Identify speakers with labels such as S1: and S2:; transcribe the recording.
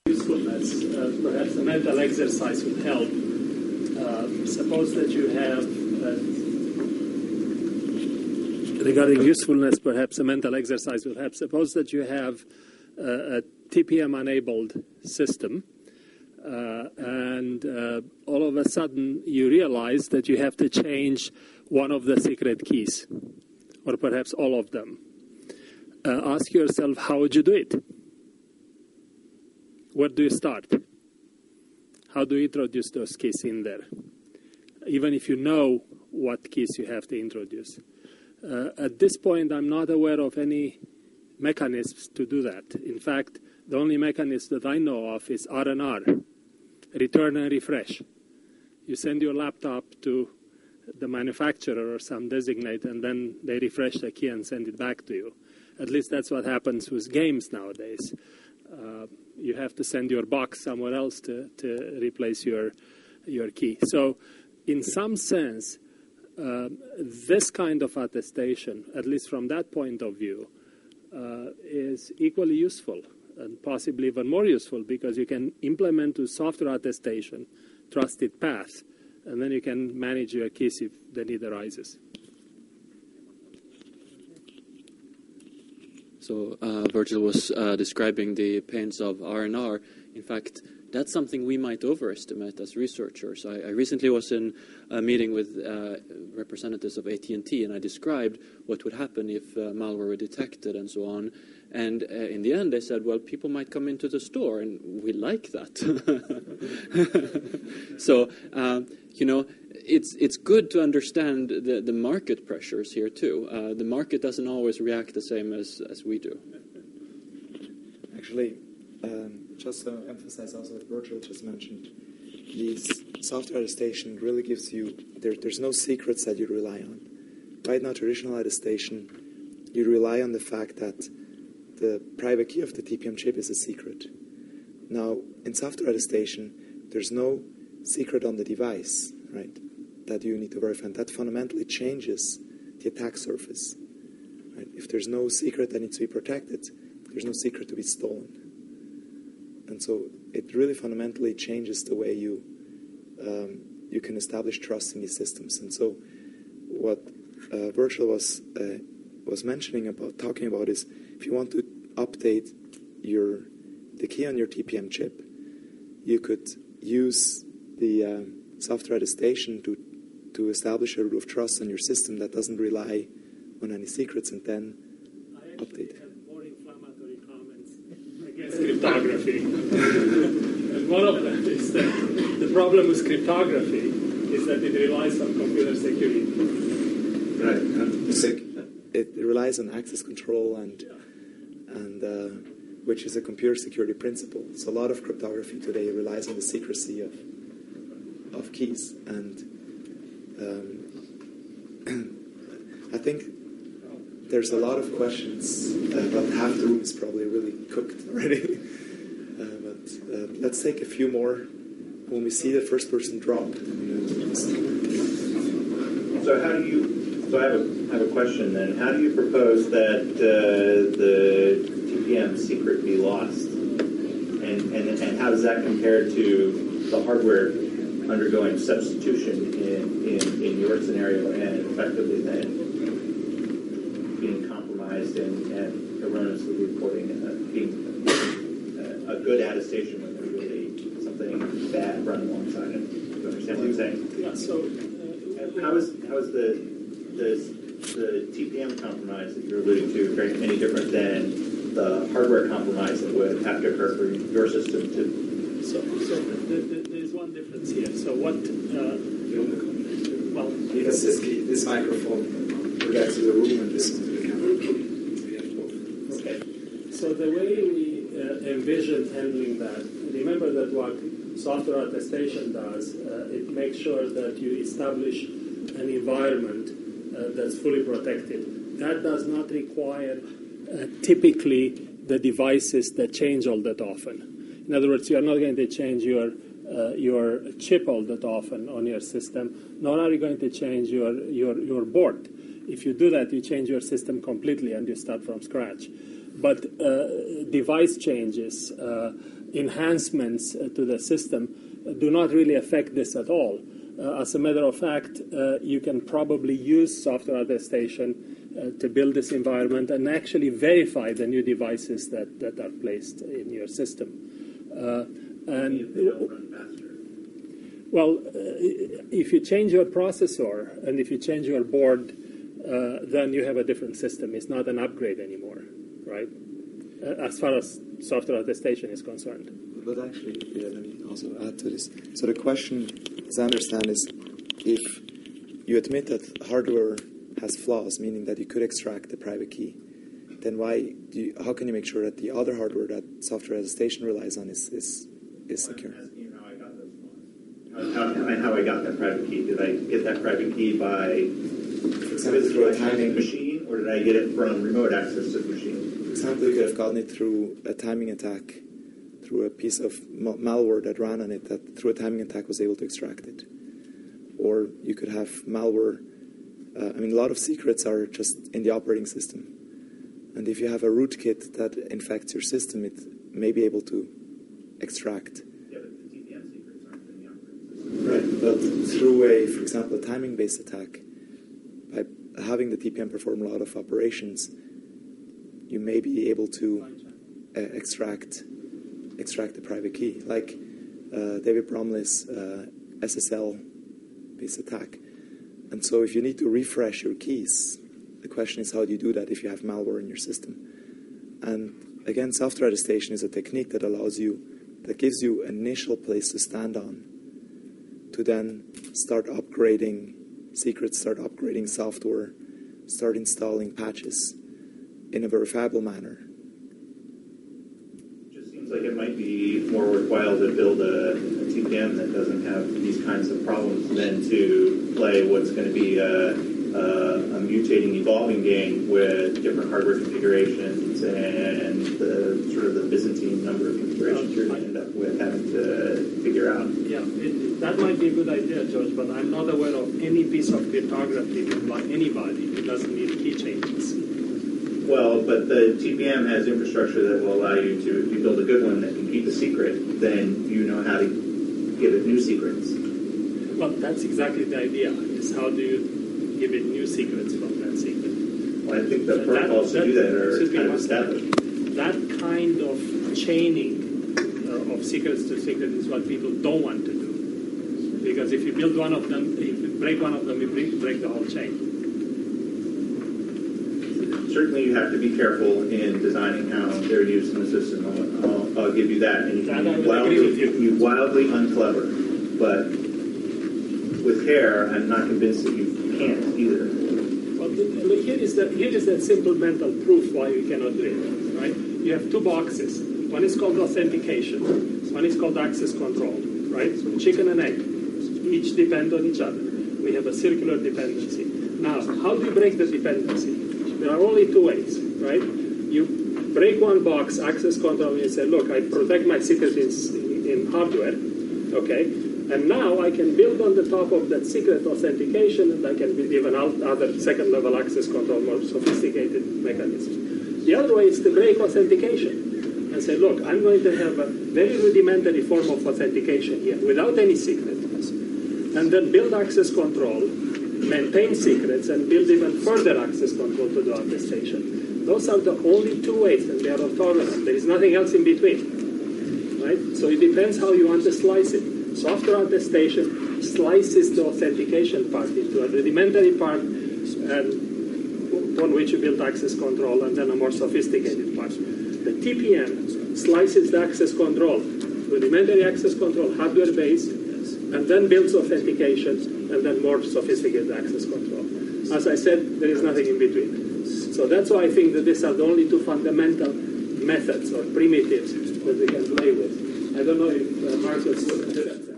S1: Usefulness, perhaps a mental exercise would help. Suppose that you have, regarding usefulness, perhaps a mental exercise would help. Suppose that you have a TPM-enabled system, and all of a sudden you realize that you have to change one of the secret keys, or perhaps all of them. Ask yourself, how would you do it? Where do you start? How do you introduce those keys in there? Even if you know what keys you have to introduce. At this point, I'm not aware of any mechanisms to do that. In fact, the only mechanism that I know of is R&R, return and refresh. You send your laptop to the manufacturer or some designate, and then they refresh the key and send it back to you. At least that's what happens with games nowadays. You have to send your box somewhere else to replace your key. So in some sense, this kind of attestation, at least from that point of view, is equally useful and possibly even more useful, because you can implement a software attestation, trusted path, and then you can manage your keys if the need arises.
S2: So Virgil was describing the pains of R&R. In fact, that's something we might overestimate as researchers. I recently was in a meeting with representatives of AT&T, and I described what would happen if malware were detected and so on. And in the end, they said, well, people might come into the store, and we like that. So, it's good to understand the market pressures here, too. The market doesn't always react the same as we do.
S3: Actually, just to emphasize also what Virgil just mentioned, this software attestation really gives you, there's no secrets that you rely on. Right now, traditional attestation, you rely on the fact that the private key of the TPM chip is a secret. Now, in software attestation, there's no secret on the device, right, that you need to verify. And that fundamentally changes the attack surface. Right? If there's no secret that needs to be protected, there's no secret to be stolen. And so it really fundamentally changes the way you can establish trust in these systems. And so what Virgil was talking about is, if you want to update the key on your TPM chip, you could use the software attestation to establish a root of trust on your system that doesn't rely on any secrets, and then update.
S1: I have more inflammatory comments against cryptography. And one of them is that the problem with cryptography is that it relies on computer security.
S3: Right. It relies on access control and which is a computer security principle. So a lot of cryptography today relies on the secrecy of keys, and I think there's a lot of questions, but half the room is probably really cooked already. But let's take a few more when we see the first person drop.
S4: So how do you? So I have a question then. How do you propose that the TPM secret be lost, and how does that compare to the hardware undergoing substitution in your scenario, and effectively then being compromised and erroneously reporting being a good attestation when there's really something bad run alongside it? Do you understand what I'm saying?
S1: Yeah. So
S4: how is the TPM compromise that you're alluding to any different than the hardware compromise that would have to occur for your system to?
S1: So there's one difference here. So what? Well,
S3: because this microphone projects to the room and this one to the camera.
S1: Okay. So the way we envision handling that, remember that what software attestation does, it makes sure that you establish an environment that's fully protected. That does not require typically the devices that change all that often. In other words, you are not going to change your chip all that often on your system, nor are you going to change your board. If you do that, you change your system completely and you start from scratch. But device changes, enhancements to the system do not really affect this at all. As a matter of fact, you can probably use software attestation to build this environment and actually verify the new devices that are placed in your system. Well, if you change your processor and if you change your board, then you have a different system. It's not an upgrade anymore, right? As far as software attestation is concerned.
S3: But actually, let me also add to this. So the question, as I understand, is if you admit that hardware has flaws, meaning that you could extract the private key, then how can you make sure that the other hardware that software attestation relies on is secure?
S4: I'm asking you how I got those flaws. How I got that private key. Did I get that private key by
S3: through a timing
S4: machine, or did I get it from remote access to the machine?
S3: For example, you could have gotten it through a timing attack, through a piece of malware that ran on it that through a timing attack was able to extract it. Or you could have malware. A lot of secrets are just in the operating system. And if you have a rootkit that infects your system, it may be able to extract.
S4: Yeah, but the TPM secrets aren't in the operating system.
S3: Right, but through for example, a timing-based attack, by having the TPM perform a lot of operations, you may be able to extract the private key, like David Bromley's SSL-based attack. And so if you need to refresh your keys, the question is how do you do that if you have malware in your system? And again, software attestation is a technique that gives you an initial place to stand on, to then start upgrading secrets, start upgrading software, start installing patches in a verifiable manner.
S4: It just seems like it might be more worthwhile to build a TPM that doesn't have these kinds of problems than to play what's going to be a mutating, evolving game with different hardware configurations and the sort of the Byzantine number of configurations you're going to end up with having to figure out.
S1: Yeah, that might be a good idea, George, but I'm not aware of any piece of cryptography by anybody who doesn't need key changes.
S4: Well, but the TPM has infrastructure that will allow you to, if you build a good one that can keep a secret, then you know how to give it new secrets.
S1: Well, that's exactly the idea, is how do you give it new secrets from that secret?
S4: Well, I think the protocols to do that are kind of established.
S1: That kind of chaining of secrets to secret is what people don't want to do. Because if you build one of them, if you break one of them, you break the whole chain.
S4: Certainly you have to be careful in designing how they're used in the system. I'll give you that. And you're wildly unclever. But with hair, I'm not convinced that you can't either.
S1: Well, here is that simple mental proof why you cannot do it, right? You have two boxes. One is called authentication. One is called access control, right? So chicken and egg. Each depend on each other. We have a circular dependency. Now, how do you break the dependency? There are only two ways, right? You break one box, access control, and you say, look, I protect my secret in hardware, okay? And now I can build on the top of that secret authentication, and I can build even other second-level access control, more sophisticated mechanisms. The other way is to break authentication and say, look, I'm going to have a very rudimentary form of authentication here without any secret, and then build access control, maintain secrets, and build even further access control to the attestation. Those are the only two ways, and they are orthogonal. There is nothing else in between, right? So it depends how you want to slice it. Software attestation slices the authentication part into a rudimentary part, and on which you build access control, and then a more sophisticated part. The TPM slices the access control, rudimentary access control, hardware-based, and then builds authentication, and then more sophisticated access control. As I said, there is nothing in between. So that's why I think that these are the only two fundamental methods or primitives that we can play with. I don't know if Marcus would accept that.